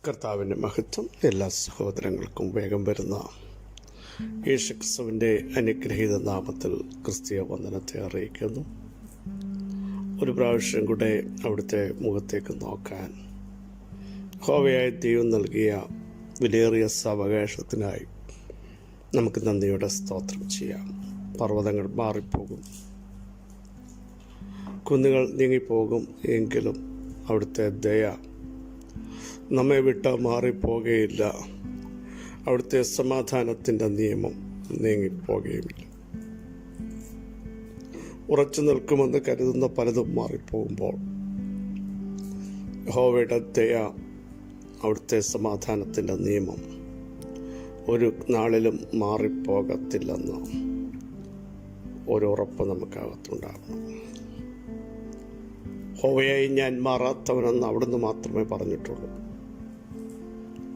കർത്താവിൻ്റെ മഹത്വം എല്ലാ സഹോദരങ്ങൾക്കും വേഗം വരുന്ന യേശുക്രിസ്തുവിൻ്റെ അനുഗ്രഹീത നാമത്തിൽ ക്രിസ്തീയ വന്ദനത്തെ അറിയിക്കുന്നു. ഒരു പ്രാവശ്യം കൂടെ അവിടുത്തെ മുഖത്തേക്ക് നോക്കാൻ യഹോവയായ ദൈവം നൽകിയ വിലയേറിയ സാവകാശത്തിനായി നമുക്ക് നന്ദിയോടെ സ്തോത്രം ചെയ്യാം. പർവ്വതങ്ങൾ മാറിപ്പോകും, കുന്നുകൾ നീങ്ങിപ്പോകും, എങ്കിലും അവിടുത്തെ ദയ നമ്മെ വിട്ട് മാറിപ്പോകുകയില്ല. അവിടുത്തെ സമാധാനത്തിൻ്റെ നിയമം നീങ്ങിപ്പോകുകയുമില്ല. ഉറച്ചു നിൽക്കുമെന്ന് കരുതുന്ന പലതും മാറിപ്പോകുമ്പോൾ യഹോവയുടെ ദയ, അവിടുത്തെ സമാധാനത്തിൻ്റെ നിയമം ഒരു നാളിലും മാറിപ്പോകത്തില്ലെന്ന് ഒരു ഉറപ്പ് നമുക്കകത്തുണ്ടാകണം. യഹോവയായി ഞാൻ മാറാത്തവനെന്ന് അവിടുന്ന് മാത്രമേ പറഞ്ഞിട്ടുള്ളൂ.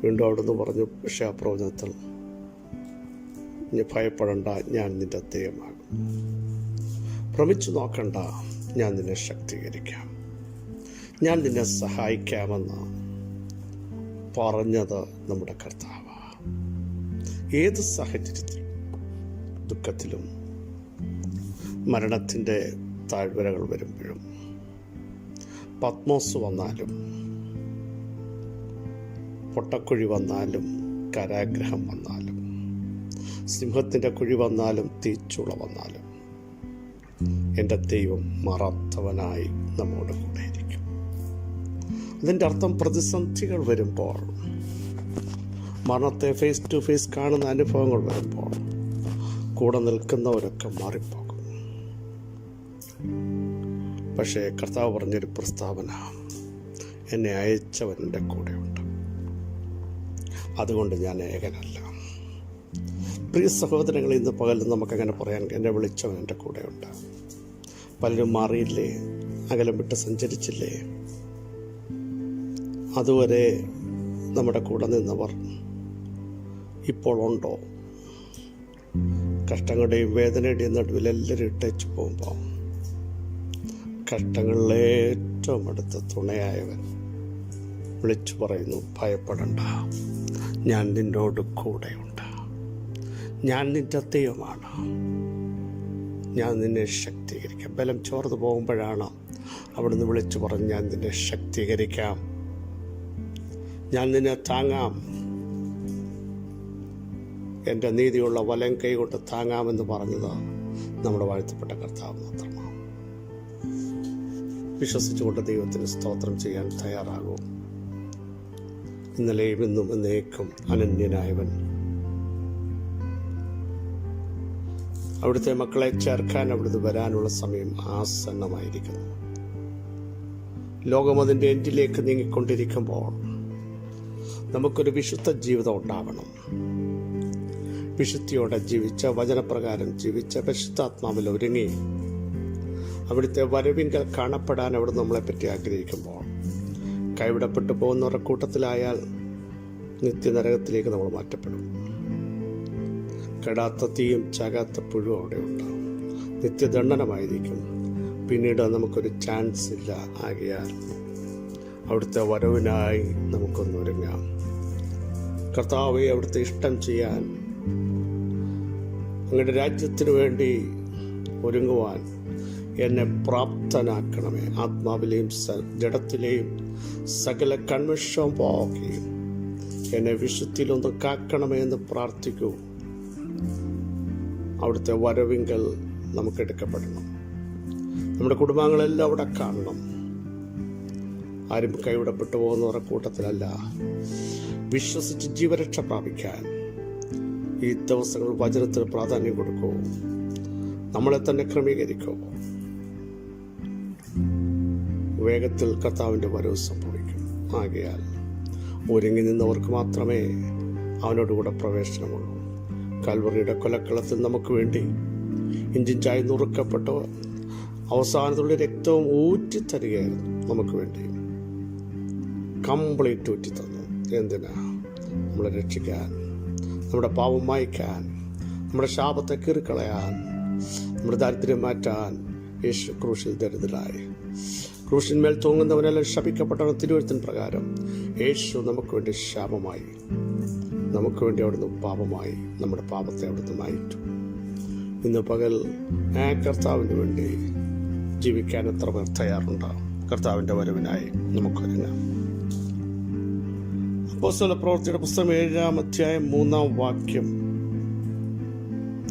വീണ്ടും അവിടുന്ന് പറഞ്ഞു യശയ്യാപ്രവചനത്തിൽ, നീ ഭയപ്പെടേണ്ട, ഞാൻ നിന്റെ ദൈവമാകും. ഭ്രമിച്ചു നോക്കണ്ട, ഞാൻ നിന്നെ ശക്തീകരിക്കാം, ഞാൻ നിന്നെ സഹായിക്കാമെന്ന് പറഞ്ഞത് നമ്മുടെ കർത്താവ്. ഏത് സാഹചര്യത്തിലും, ദുഃഖത്തിലും, മരണത്തിൻ്റെ താഴ്വരകൾ വരുമ്പോഴും, പത്മോസ് വന്നാലും, പൊട്ടക്കുഴി വന്നാലും, കാരാഗ്രഹം വന്നാലും, സിംഹത്തിൻ്റെ കുഴി വന്നാലും, തീച്ചുള വന്നാലും, എൻ്റെ ദൈവം മാറാത്തവനായി നമ്മോട് കൂടെ ഇരിക്കും. അതിൻ്റെ അർത്ഥം പ്രതിസന്ധികൾ വരുമ്പോൾ, മരണത്തെ ഫേസ് ടു ഫേസ് കാണുന്ന അനുഭവങ്ങൾ വരുമ്പോൾ കൂടെ നിൽക്കുന്നവരൊക്കെ മാറിപ്പോകും. പക്ഷേ കർത്താവ് പറഞ്ഞൊരു പ്രസ്താവന, എന്നെ അയച്ചവൻ എൻ്റെ കൂടെയുണ്ട്, അതുകൊണ്ട് ഞാൻ ഏകനല്ല. പ്രിയ സഹോദരങ്ങൾ, ഇന്ന് പകലും നമുക്കങ്ങനെ പറയാൻ, എന്നെ വിളിച്ചവൻ എൻ്റെ കൂടെയുണ്ട്. പലരും മാറിയില്ലേ, അകലം വിട്ട് സഞ്ചരിച്ചില്ലേ, അതുവരെ നമ്മുടെ കൂടെ നിന്നവർ ഇപ്പോൾ ഉണ്ടോ? കഷ്ടങ്ങളുടെയും വേദനയുടെയും നടുവിൽ എല്ലാവരും ഇട്ടേച്ചു പോകുമ്പോൾ കഷ്ടങ്ങളിൽ ഏറ്റവും അടുത്ത തുണയായവൻ വിളിച്ചു പറയുന്നു, ഭയപ്പെടണ്ട, ഞാൻ നിന്നോട് കൂടെയുണ്ട്, ഞാൻ നിന്റെ ദൈവമാണ്, ഞാൻ നിന്നെ ശക്തീകരിക്കാം. ബലം ചോർന്നു പോകുമ്പോഴാണ് അവിടുന്ന് വിളിച്ചു പറഞ്ഞു, ഞാൻ നിന്നെ ശക്തീകരിക്കാം, ഞാൻ നിന്നെ താങ്ങാം, എൻ്റെ നീതിയുള്ള വലം കൈ കൊണ്ട് താങ്ങാമെന്ന് പറഞ്ഞത് നമ്മുടെ വാഴ്ത്തപ്പെട്ട കർത്താവ് മാത്രമാണ്. വിശ്വസിച്ചുകൊണ്ട് ദൈവത്തിന് സ്തോത്രം ചെയ്യാൻ തയ്യാറാകും. ഇന്നലെയും ഇന്നും എന്നേക്കും അനന്യനായവൻ, അവിടുത്തെ മക്കളെ ചേർക്കാൻ അവിടുന്ന് വരാനുള്ള സമയം ആസന്നമായിരിക്കുന്നു. ലോകം അതിൻ്റെ എൻഡിലേക്ക് നീങ്ങിക്കൊണ്ടിരിക്കുമ്പോൾ നമുക്കൊരു വിശുദ്ധ ജീവിതം ഉണ്ടാവണം. വിശുദ്ധിയോടെ ജീവിച്ച, വചനപ്രകാരം ജീവിച്ച, പരിശുദ്ധാത്മാവിൽ ഒരുങ്ങി അവിടുത്തെ വരവിങ്കൽ കാണപ്പെടാൻ അവിടെ നമ്മളെപ്പറ്റി ആഗ്രഹിക്കുമ്പോൾ, കൈവിടപ്പെട്ടു പോകുന്നവരുടെ കൂട്ടത്തിലായാൽ നിത്യനരകത്തിലേക്ക് നമ്മൾ മാറ്റപ്പെടും. കെടാത്ത തീയും ചാകാത്ത പുഴുവും അവിടെയുണ്ട്, നിത്യദണ്ഡനമായിരിക്കും. പിന്നീട് നമുക്കൊരു ചാൻസ് ഇല്ല. ആകയാൽ അവിടുത്തെ വരവിനായി നമുക്കൊന്ന് ഒരുങ്ങാം. കർത്താവെ, അവിടുത്തെ ഇഷ്ടം ചെയ്യാൻ, അങ്ങയുടെ രാജ്യത്തിനു വേണ്ടി ഒരുങ്ങുവാൻ എന്നെ പ്രാപ്തനാക്കണമേ. ആത്മാവിലെയും ജഡത്തിലെയും സകല കൺവെൻഷനും പോവുകയും എന്നെ വിശുദ്ധിയിലൊന്ന് കാക്കണമേ എന്ന് പ്രാർത്ഥിക്കൂ. അവിടുത്തെ വരവിങ്കൽ നമുക്ക് എടുക്കപ്പെടണം. നമ്മുടെ കുടുംബാംഗങ്ങളെല്ലാം അവിടെ കാണണം. ആരും കൈവിടപ്പെട്ടു പോകുന്നവരുടെ കൂട്ടത്തിലല്ല. വിശ്വസിച്ച് ജീവരക്ഷ പ്രാപിക്കാൻ ഈ ദിവസങ്ങൾ വചനത്തിന് പ്രാധാന്യം കൊടുക്കൂ. നമ്മളെ തന്നെ ക്രമീകരിക്കൂ. വേഗത്തിൽ കർത്താവിൻ്റെ വരവ് സംഭവിക്കും. ആകയാൽ ഒരുങ്ങി നിന്നവർക്ക് മാത്രമേ അവനോടുകൂടെ പ്രവേശനമുള്ളൂ. കാൽവറിയുടെ കൊലക്കളത്തിൽ നമുക്ക് വേണ്ടി ഇഞ്ചിഞ്ചായി നുറുക്കപ്പെട്ട അവസാനത്തുള്ള രക്തവും ഊറ്റിത്തരികയായിരുന്നു. നമുക്ക് വേണ്ടി കംപ്ലീറ്റ് ഊറ്റിത്തന്നു. എന്തിനാ? നമ്മളെ രക്ഷിക്കാൻ, നമ്മുടെ പാപം മായ്ക്കാൻ, നമ്മുടെ ശാപത്തെ കീറിക്കളയാൻ, നമ്മുടെ ദാരിദ്ര്യം മാറ്റാൻ യേശു ക്രൂശിൽ ദരിദ്രനായി ക്രൂശിന്മേൽ തൂങ്ങുന്നവനെല്ലാം ശപിക്കപ്പെട്ടവൻ തിരുവെഴുത്തിൻ പ്രകാരം യേശു നമുക്ക് വേണ്ടി ശാപമായി, നമുക്ക് വേണ്ടി അവിടുന്ന് പാപമായി, നമ്മുടെ പാപത്തെ അവിടുന്ന് മായിട്ടു. ഇന്ന് പകൽ ആ കർത്താവിന് വേണ്ടി ജീവിക്കാൻ എത്ര പേർ തയ്യാറുണ്ടാകും? കർത്താവിൻ്റെ വരവിനായി നമുക്കൊരുങ്ങാം. അപ്പോസ്തല പ്രവൃത്തിയുടെ പുസ്തകം 7-ാം അധ്യായം 3-ാം വാക്യം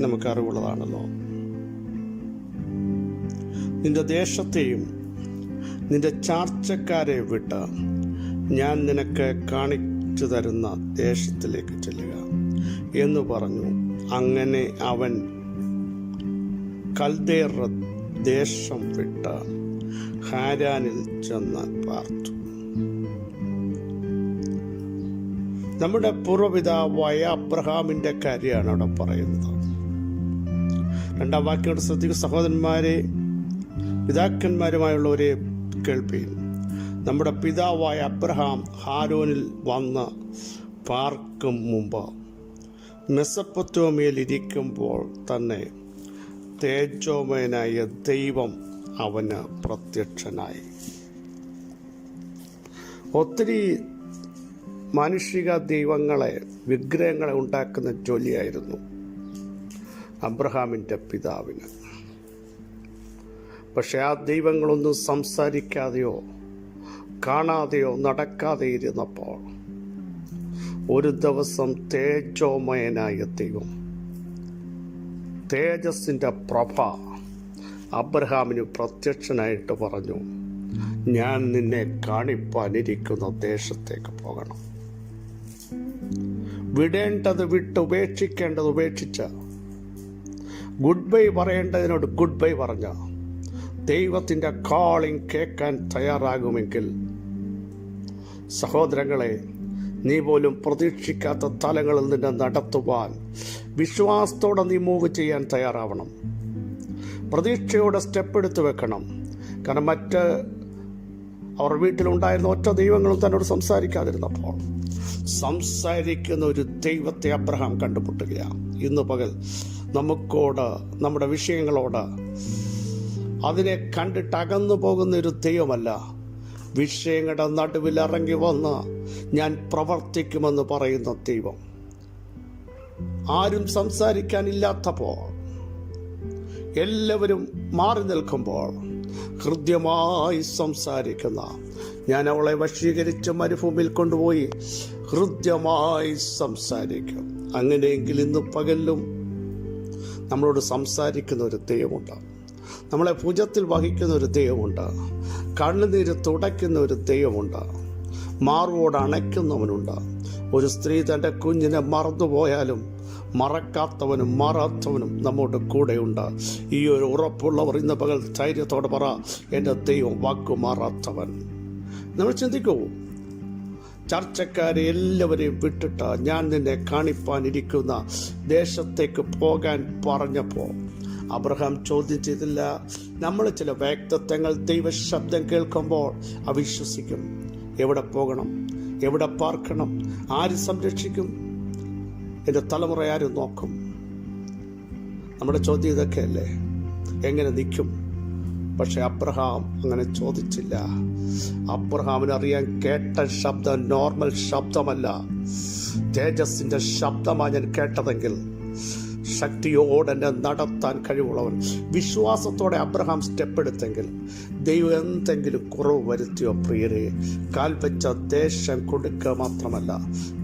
നമുക്ക് അറിവുള്ളതാണല്ലോ. നിന്റെ ദേശത്തെയും നിന്റെ ചാർച്ചക്കാരെ വിട്ട് ഞാൻ നിനക്ക് കാണിച്ചു തരുന്ന ദേശത്തിലേക്ക് ചെല്ലുക എന്ന് പറഞ്ഞു. അങ്ങനെ അവൻ കൽദേയരുടെ ദേശം വിട്ട് ഹാരാനിൽ ചെന്ന് പാർത്തു. നമ്മുടെ പൂർവ്വപിതാവായ അബ്രഹാമിന്റെ കാര്യമാണ് അവിടെ പറയുന്നത്. 2-ാം വാക്യം ശ്രദ്ധിക്കുന്ന സഹോദരന്മാരെ, പിതാക്കന്മാരുമായുള്ളവരെ കേൾപ്പീൻ. നമ്മുടെ പിതാവായ അബ്രഹാം ഹാരോനിൽ വന്ന് പാർക്കും മുമ്പ് മെസപ്പൊത്തോമിയയിൽ ഇരിക്കുമ്പോൾ തന്നെ തേജോമയനായ ദൈവം അവന് പ്രത്യക്ഷനായി. ഒത്തിരി മാനുഷിക ദൈവങ്ങളെ, വിഗ്രഹങ്ങളെ ഉണ്ടാക്കുന്ന ജോലിയായിരുന്നു അബ്രഹാമിൻ്റെ പിതാവിന്. പക്ഷെ ആ ദൈവങ്ങളൊന്നും സംസാരിക്കാതെയോ കാണാതെയോ നടക്കാതെ ഇരുന്നപ്പോൾ ഒരു ദിവസം തേജോമയനായ ദൈവം, തേജസ്സിൻ്റെ പ്രഭ അബ്രഹാമിന് പ്രത്യക്ഷനായിട്ട് പറഞ്ഞു, ഞാൻ നിന്നെ കാണിപ്പാനിരിക്കുന്ന ദേശത്തേക്ക് പോകണം. വിടേണ്ടത് വിട്ട് ഉപേക്ഷിക്കേണ്ടത് ഉപേക്ഷിച്ച്, ഗുഡ് ബൈ പറയേണ്ടതിനോട് ഗുഡ് ബൈ പറഞ്ഞ ദൈവത്തിൻ്റെ കോളിംഗ് കേൾക്കാൻ തയ്യാറാകുമെങ്കിൽ സഹോദരങ്ങളെ, നീ പോലും പ്രതീക്ഷിക്കാത്ത തലങ്ങളിൽ നിന്ന് നടത്തുവാൻ വിശ്വാസത്തോടെ നീ മൂവ് ചെയ്യാൻ തയ്യാറാവണം. പ്രതീക്ഷയോടെ സ്റ്റെപ്പ് എടുത്ത് വെക്കണം. കാരണം അവർ വീട്ടിലുണ്ടായിരുന്ന ഒറ്റ ദൈവങ്ങളും തന്നോട് സംസാരിക്കാതിരുന്നപ്പോൾ സംസാരിക്കുന്ന ഒരു ദൈവത്തെ അബ്രഹാം കണ്ടുമുട്ടുകയാണ്. ഇന്ന് പകൽ നമുക്കോട്, നമ്മുടെ വിഷയങ്ങളോട്, അതിനെ കണ്ടിട്ട് അകന്നു പോകുന്ന ഒരു ദൈവമല്ല, വിഷയങ്ങളുടെ നടുവിൽ ഇറങ്ങി വന്ന് ഞാൻ പ്രവർത്തിക്കുമെന്ന് പറയുന്ന ദൈവം. ആരും സംസാരിക്കാനില്ലാത്തപ്പോൾ, എല്ലാവരും മാറി നിൽക്കുമ്പോൾ ഹൃദ്യമായി സംസാരിക്കുന്ന, ഞാൻ അവളെ വശീകരിച്ച് മരുഭൂമിയിൽ കൊണ്ടുപോയി ഹൃദ്യമായി സംസാരിക്കും. അങ്ങനെയെങ്കിൽ ഇന്ന് പകലിലും നമ്മളോട് സംസാരിക്കുന്ന ഒരു ദൈവമുണ്ട്. നമ്മളെ ഭുജത്തിൽ വഹിക്കുന്ന ഒരു ദൈവമുണ്ട്. കണ്ണുനീര് തുടയ്ക്കുന്ന ഒരു ദൈവമുണ്ട്. മാർവോട് അണയ്ക്കുന്നവനുണ്ട്. ഒരു സ്ത്രീ തൻ്റെ കുഞ്ഞിനെ മറന്നുപോയാലും മറക്കാത്തവനും മാറാത്തവനും നമ്മോട് കൂടെയുണ്ട്. ഈ ഒരു ഉറപ്പുള്ളവർ ഇന്ന് പകൽ ധൈര്യത്തോടെ പറ, എൻ്റെ ദൈവം വാക്കു മാറാത്തവൻ. നമ്മൾ ചിന്തിക്കൂ, ചർച്ചക്കാരെ എല്ലാവരെയും വിട്ടിട്ട് ഞാൻ നിന്നെ കാണിപ്പാനിരിക്കുന്ന ദേശത്തേക്ക് പോകാൻ പറഞ്ഞപ്പോൾ അബ്രഹാം ചോദ്യം ചെയ്തില്ല. നമ്മൾ ചില വ്യക്തിത്വങ്ങൾ ദൈവശബ്ദം കേൾക്കുമ്പോൾ അവിശ്വസിക്കും. എവിടെ പോകണം, എവിടെ പാർക്കണം, ആര് സംരക്ഷിക്കും, എൻ്റെ തലമുറ ആരും നോക്കും? നമ്മുടെ ചോദ്യം ഇതൊക്കെയല്ലേ, എങ്ങനെ നിൽക്കും? പക്ഷെ അബ്രഹാം അങ്ങനെ ചോദിച്ചില്ല. അബ്രഹാമിനറിയാൻ കേട്ട ശബ്ദം നോർമൽ ശബ്ദമല്ല, തേജസ്സിൻ്റെ ശബ്ദമാണ് ഞാൻ കേട്ടതെങ്കിൽ ശക്തിയോടെ എന്നെ നടത്താൻ കഴിവുള്ളവൻ. വിശ്വാസത്തോടെ അബ്രഹാം സ്റ്റെപ്പ് എടുത്തെങ്കിൽ ദൈവം എന്തെങ്കിലും കുറവ് വരുത്തിയോ പ്രിയരെ? കാൽവെച്ച ദേശം കൊടുക്കുക മാത്രമല്ല,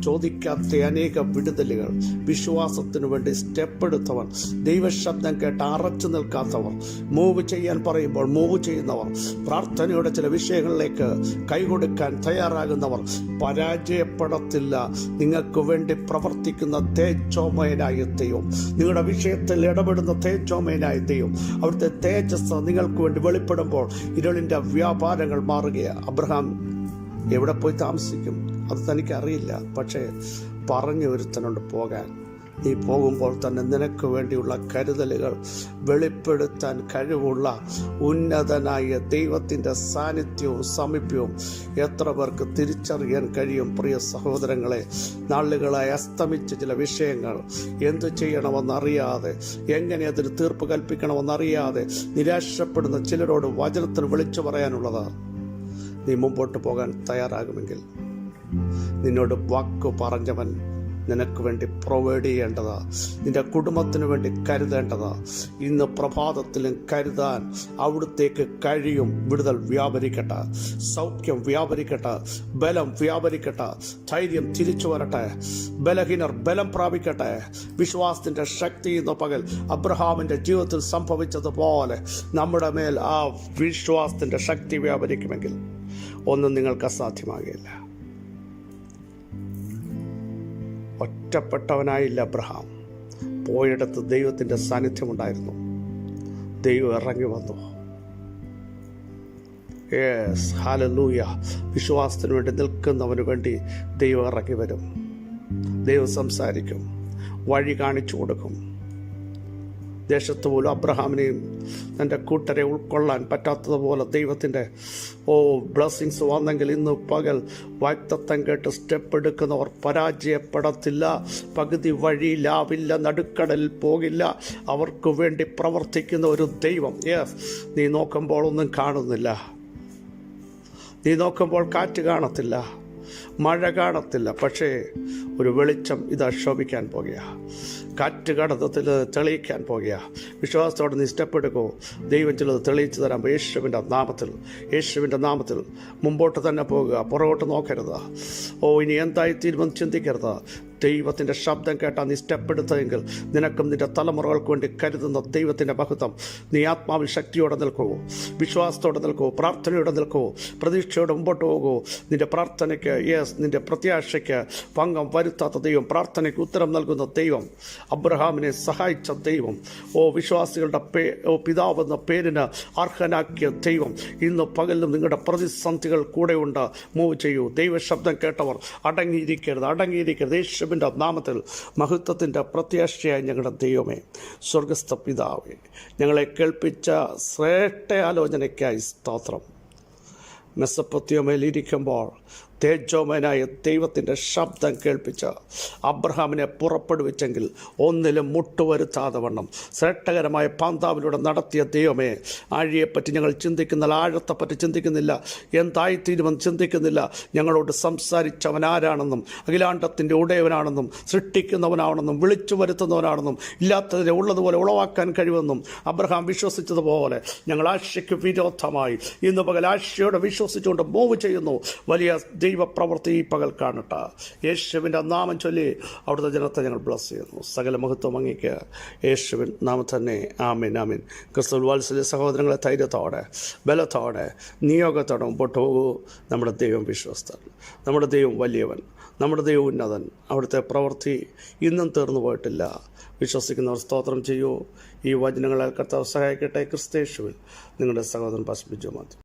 ചോദിക്കാത്ത അനേക വിടുതലുകൾ. വിശ്വാസത്തിനു വേണ്ടി സ്റ്റെപ്പ് എടുത്തവർ, ദൈവശബ്ദം കേട്ട് അറച്ചു നിൽക്കാത്തവർ, മൂവ് ചെയ്യാൻ പറയുമ്പോൾ മൂവ് ചെയ്യുന്നവർ, പ്രാർത്ഥനയുടെ ചില വിഷയങ്ങളിലേക്ക് കൈകൊടുക്കാൻ തയ്യാറാകുന്നവർ പരാജയപ്പെടത്തില്ല. നിങ്ങൾക്ക് വേണ്ടി പ്രവർത്തിക്കുന്ന തേജോമയനായ ദൈവം, നിങ്ങളുടെ വിഷയത്തിൽ ഇടപെടുന്ന തേജോമയനായ ദൈവം, അവിടുത്തെ തേജസ് നിങ്ങൾക്ക് വേണ്ടി വെളിപ്പെടുമ്പോൾ ഇരുളിൻ്റെ വ്യാപാരങ്ങൾ മാറുകയാണ്. അബ്രഹാം എവിടെ പോയി താമസിക്കും അത് തനിക്ക് അറിയില്ല. പക്ഷേ പറഞ്ഞു ഒരുത്തനുണ്ട് പോകാൻ. നീ പോകുമ്പോൾ തന്നെ നിനക്ക് വേണ്ടിയുള്ള കരുതലുകൾ വെളിപ്പെടുത്താൻ കഴിവുള്ള ഉന്നതനായ ദൈവത്തിൻ്റെ സാന്നിധ്യവും സമീപ്യവും എത്ര പേർക്ക് തിരിച്ചറിയാൻ കഴിയും? പ്രിയ സഹോദരങ്ങളെ, നാളുകളായി അസ്തമിച്ച ചില വിഷയങ്ങൾ എന്തു ചെയ്യണമെന്നറിയാതെ, എങ്ങനെ അതിന് തീർപ്പ് കൽപ്പിക്കണമെന്നറിയാതെ നിരാശപ്പെടുന്ന ചിലരോട് വചനത്തിന് വിളിച്ചു പറയാനുള്ളത്, നീ മുമ്പോട്ട് പോകാൻ തയ്യാറാകുമെങ്കിൽ നിന്നോട് വാക്ക് പറഞ്ഞവൻ നിനക്ക് വേണ്ടി പ്രൊവൈഡ് ചെയ്യേണ്ടതാ, നിന്റെ കുടുംബത്തിന് വേണ്ടി കരുതേണ്ടതാ. ഇന്ന് പ്രഭാതത്തിലും കരുതാൻ അവിടുത്തേക്ക് കഴിയും. വിടുതൽ വ്യാപരിക്കട്ടെ, സൗഖ്യം വ്യാപരിക്കട്ടെ, ബലം വ്യാപരിക്കട്ടെ, ധൈര്യം തിരിച്ചു വരട്ടെ, ബലഹീനർ ബലം പ്രാപിക്കട്ടെ. വിശ്വാസത്തിൻ്റെ ശക്തി ഇന്ന് പകൽ അബ്രഹാമിൻ്റെ ജീവിതത്തിൽ സംഭവിച്ചതുപോലെ നമ്മുടെ മേൽ ആ വിശ്വാസത്തിൻ്റെ ശക്തി വ്യാപരിക്കുമെങ്കിൽ ഒന്നും നിങ്ങൾക്ക് അസാധ്യമാകില്ല. ഒറ്റപ്പെട്ടവനായില്ല അബ്രഹാം. പോയിടത്ത് ദൈവത്തിൻ്റെ സാന്നിധ്യമുണ്ടായിരുന്നു. ദൈവം ഇറങ്ങി വന്നു. Yes, hallelujah. വിശ്വാസത്തിന് വേണ്ടി നിൽക്കുന്നവന് വേണ്ടി ദൈവം ഇറങ്ങി വരും. ദൈവം സംസാരിക്കും, വഴി കാണിച്ചു കൊടുക്കും. ദേശത്ത് പോലും അബ്രഹാമിനെയും തൻ്റെ കൂട്ടരെ ഉൾക്കൊള്ളാൻ പറ്റാത്തതുപോലെ ദൈവത്തിൻ്റെ ബ്ലെസ്സിങ്സ് വന്നെങ്കിൽ ഇന്ന് പകൽ വാഗ്ദത്തം കേട്ട് സ്റ്റെപ്പ് എടുക്കുന്നവർ പരാജയപ്പെടത്തില്ല. പകുതി വഴിയിലാവില്ല, നടുക്കടലിൽ പോകില്ല. അവർക്ക് വേണ്ടി പ്രവർത്തിക്കുന്ന ഒരു ദൈവം. യെസ്, നീ നോക്കുമ്പോൾ ഒന്നും കാണുന്നില്ല, നീ നോക്കുമ്പോൾ കാറ്റ് കാണത്തില്ല, മഴ കാണത്തില്ല, പക്ഷേ ഒരു വെളിച്ചം ഇതാ ശോഭിക്കാൻ പോകുക. കാറ്റ് കടത്തിൽ തെളിയിക്കാൻ പോകുക. വിശ്വാസത്തോടെ നീ സ്റ്റെപ്പ് എടുക്കൂ. ദൈവം ചിലത് തെളിയിച്ചു തരാം. യേശുവിൻ്റെ നാമത്തിൽ മുമ്പോട്ട് തന്നെ പോകുക, പുറകോട്ട് നോക്കരുത്. ഇനി എന്തായി തീരുമാനം ചിന്തിക്കരുത്. ദൈവത്തിൻ്റെ ശബ്ദം കേട്ടാൽ നീ സ്റ്റെപ്പ് എടുത്തതെങ്കിൽ നിനക്കും നിൻ്റെ തലമുറകൾക്ക് വേണ്ടി കരുതുന്ന ദൈവത്തിൻ്റെ മഹത്വം. നീ ആത്മാവിൽ ശക്തിയോടെ നിൽക്കൂ, വിശ്വാസത്തോടെ നിൽക്കൂ, പ്രാർത്ഥനയോടെ നിൽക്കൂ, പ്രതീക്ഷയോടെ മുമ്പോട്ട് പോകൂ. നിൻ്റെ പ്രാർത്ഥനയ്ക്ക്, നിൻ്റെ പ്രത്യാശയ്ക്ക് ഭംഗം വരുത്താത്ത ദൈവം, പ്രാർത്ഥനയ്ക്ക് ഉത്തരം നൽകുന്ന ദൈവം, അബ്രഹാമിനെ സഹായിച്ച ദൈവം, വിശ്വാസികളുടെ പിതാവെന്ന പേരിന് അർഹനാക്കിയ ദൈവം ഇന്ന് പകലിലും നിങ്ങളുടെ പ്രതിസന്ധികൾ കൂടെയുണ്ട്. മൂവ് ചെയ്യൂ. ദൈവശബ്ദം കേട്ടവർ അടങ്ങിയിരിക്കരുത്. യേശുവിൻ്റെ നാമത്തിൽ മഹത്വത്തിൻ്റെ പ്രത്യാശയായി ഞങ്ങളുടെ ദൈവമേ, സ്വർഗസ്ഥ പിതാവേ, ഞങ്ങളെ കേൾപ്പിച്ച ശ്രേഷ്ഠ ആലോചനയ്ക്കായി സ്തോത്രം. മെസ്സപ്പൊത്യോമയിലിരിക്കുമ്പോൾ തേജോമയനായ ദൈവത്തിൻ്റെ ശബ്ദം കേൾപ്പിച്ച് അബ്രഹാമിനെ പുറപ്പെടുവിച്ചെങ്കിൽ ഒന്നിലും മുട്ടുവരുത്താതെ വണ്ണം ശ്രേഷ്ഠകരമായ പാന്താവിലൂടെ നടത്തിയ ദൈവമേ, ആഴിയെപ്പറ്റി ഞങ്ങൾ ചിന്തിക്കുന്നില്ല, ആഴത്തെപ്പറ്റി ചിന്തിക്കുന്നില്ല, എന്തായിത്തീരുമെന്ന് ചിന്തിക്കുന്നില്ല. ഞങ്ങളോട് സംസാരിച്ചവൻ ആരാണെന്നും, അഖിലാണ്ടത്തിൻ്റെ ഉടയവനാണെന്നും, സൃഷ്ടിക്കുന്നവനാണെന്നും, വിളിച്ചു വരുത്തുന്നവനാണെന്നും, ഇല്ലാത്തതിനെ ഉള്ളതുപോലെ ഉളവാക്കാൻ കഴിവെന്നും അബ്രഹാം വിശ്വസിച്ചതുപോലെ ഞങ്ങൾ ആശയ്ക്ക് വിരോധമായി ഇന്ന് പകൽ ആശയോടെ വിശ്വസിച്ചുകൊണ്ട് മൂവ് ചെയ്യുന്നു. വലിയ ദൈവപ്രവൃത്തി ഈ പകൽ കാണട്ടെ. യേശുവിൻ്റെ നാമം ചൊല്ലി അവിടുത്തെ ജനത്തെ ഞങ്ങൾ ബ്ലസ് ചെയ്യുന്നു. സകല മഹത്വം അങ്ങേക്ക് യേശുവിൻ നാമം തന്നെ. ആമേൻ, ആമേൻ. ക്രിസ്തുവിൽ വാത്സല്യ സഹോദരങ്ങളെ, ധൈര്യത്തോടെ, ബലത്തോടെ, നിയോഗത്തോടെ മുമ്പോട്ട് പോകൂ. നമ്മുടെ ദൈവം വിശ്വസ്തൻ, നമ്മുടെ ദൈവം വലിയവൻ, നമ്മുടെ ദൈവം ഉന്നതൻ. അവിടുത്തെ പ്രവൃത്തി ഇന്നും തീർന്നു പോയിട്ടില്ല. വിശ്വസിക്കുന്നവർ സ്തോത്രം ചെയ്യൂ. ഈ വചനങ്ങളെ കർത്താവ് സഹായിക്കട്ടെ. ക്രിസ്തയേശുവിൽ നിങ്ങളുടെ സഹോദരൻ പാസ്റ്റർ ബിജു മാത്യു.